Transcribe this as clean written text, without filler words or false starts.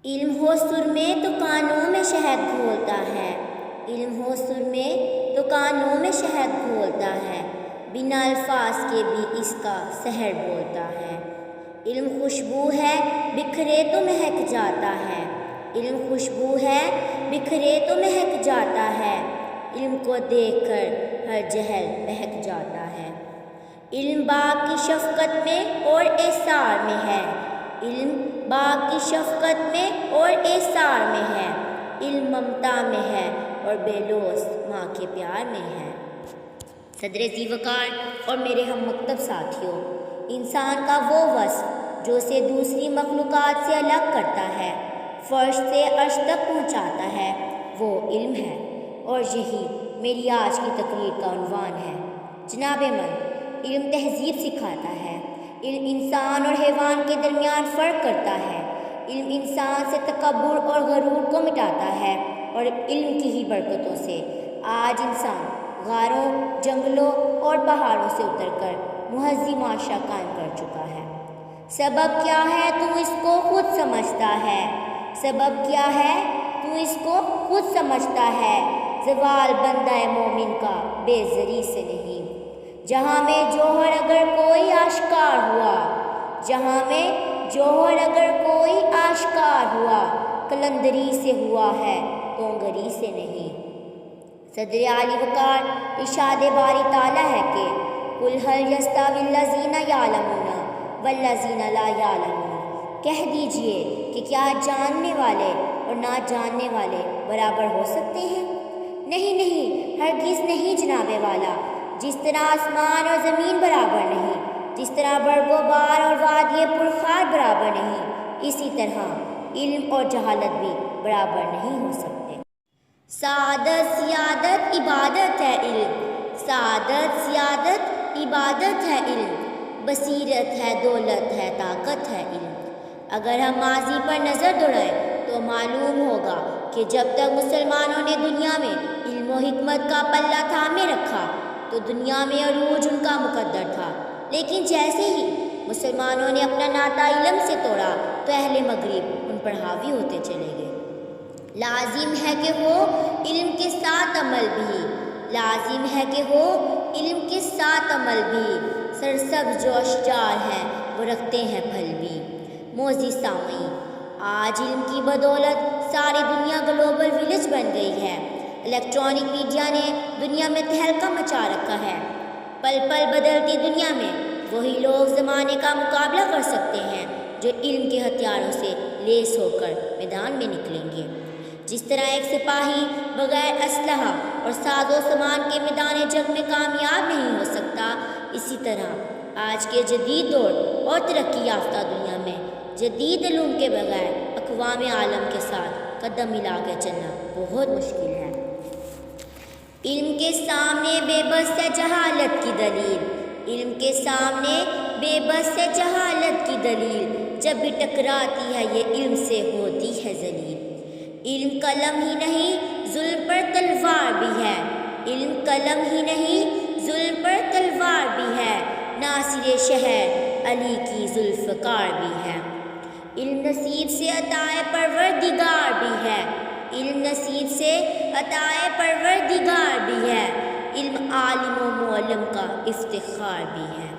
علم ہو سر میں تو کانوں میں شہد گھولتا ہے، علم ہو سر میں تو کانوں میں شہد گھولتا ہے، بنا الفاظ کے بھی اس کا سحر بولتا ہے۔ علم خوشبو ہے بکھرے تو مہک جاتا ہے، علم خوشبو ہے بکھرے تو مہک جاتا ہے، علم کو دیکھ کر ہر جہل بہک جاتا ہے۔ علم باغ کی شفقت میں اور ایثار میں ہے، علم باغ کی شفقت میں اور ایثار میں ہے، علم ممتا میں ہے اور بے لوث ماں کے پیار میں ہے۔ صدر ذی وقار اور میرے ہم مکتب ساتھیوں، انسان کا وہ وصف جو اسے دوسری مخلوقات سے الگ کرتا ہے، فرش سے عرش تک پہنچاتا ہے، وہ علم ہے، اور یہی میری آج کی تقریر کا عنوان ہے۔ جناب من، علم تہذیب سکھاتا ہے، علم انسان اور حیوان کے درمیان فرق کرتا ہے، علم انسان سے تکبر اور غرور کو مٹاتا ہے، اور علم کی ہی برکتوں سے آج انسان غاروں، جنگلوں اور پہاڑوں سے اتر کر مہذب معاشرہ قائم کر چکا ہے۔ سبب کیا ہے تو اس کو خود سمجھتا ہے، سبب کیا ہے تو اس کو خود سمجھتا ہے، زوال بندہ مومن کا بے زری سے نہیں۔ جہاں میں جوہر اگر کوئی آشکار ہوا، جہاں میں جوہر اگر کوئی آشکار ہوا، قلندری سے ہوا ہے تونگری سے نہیں۔ صدر عالی وقار ارشاد باری تعالیٰ ہے کہ قُلْ هَلْ يَسْتَوِي الَّذِينَ يَعْلَمُونَ وَالَّذِينَ لَا يَعْلَمُونَ، کہہ دیجئے کہ کیا جاننے والے اور نہ جاننے والے برابر ہو سکتے ہیں؟ نہیں نہیں، ہرگز نہیں جناب والا۔ جس طرح آسمان اور زمین برابر نہیں، جس طرح برگ و بار اور وادی پرخار برابر نہیں، اسی طرح علم اور جہالت بھی برابر نہیں ہو سکتے۔ سعادت سیادت عبادت ہے علم، سعادت سیادت عبادت ہے علم، بصیرت ہے دولت ہے طاقت ہے علم۔ اگر ہم ماضی پر نظر دوڑائیں تو معلوم ہوگا کہ جب تک مسلمانوں نے دنیا میں علم و حکمت کا پلہ تھامے رکھا تو دنیا میں عروج ان کا مقدر تھا، لیکن جیسے ہی مسلمانوں نے اپنا ناطہ علم سے توڑا تو اہل مغرب ان پر حاوی ہوتے چلے گئے۔ لازم ہے کہ ہو علم کے ساتھ عمل بھی، لازم ہے کہ ہو علم کے ساتھ عمل بھی، سرسبز جو اشجار ہیں وہ رکھتے ہیں پھل بھی۔ معزز سامعین، آج علم کی بدولت ساری دنیا گلوبل ولیج بن گئی ہے۔ الیکٹرانک میڈیا نے دنیا میں تہلکہ مچا رکھا ہے۔ پل پل بدلتی دنیا میں وہی لوگ زمانے کا مقابلہ کر سکتے ہیں جو علم کے ہتھیاروں سے لیس ہو کر میدان میں نکلیں گے۔ جس طرح ایک سپاہی بغیر اسلحہ اور ساز و سامان کے میدان جنگ میں کامیاب نہیں ہو سکتا، اسی طرح آج کے جدید دور اور ترقی یافتہ دنیا میں جدید علوم کے بغیر اقوام عالم کے ساتھ قدم ملا کے چلنا بہت مشکل ہے۔ علم کے سامنے بے بس ہے جہالت کی دلیل، علم کے سامنے بے بس ہے جہالت کی دلیل، جب بھی ٹکراتی ہے یہ علم سے ہوتی ہے ذلیل۔ علم قلم ہی نہیں ظلم پر تلوار بھی ہے، علم قلم ہی نہیں ظلم پر تلوار بھی ہے، ناصر شہر علی کی ذوالفقار بھی ہے۔ علم نصیب سے عطائے پروردگار بھی ہے، علم نصیب سے عطائے پروردگار بھی ہے، علم عالم و معلم کا افتخار بھی ہے۔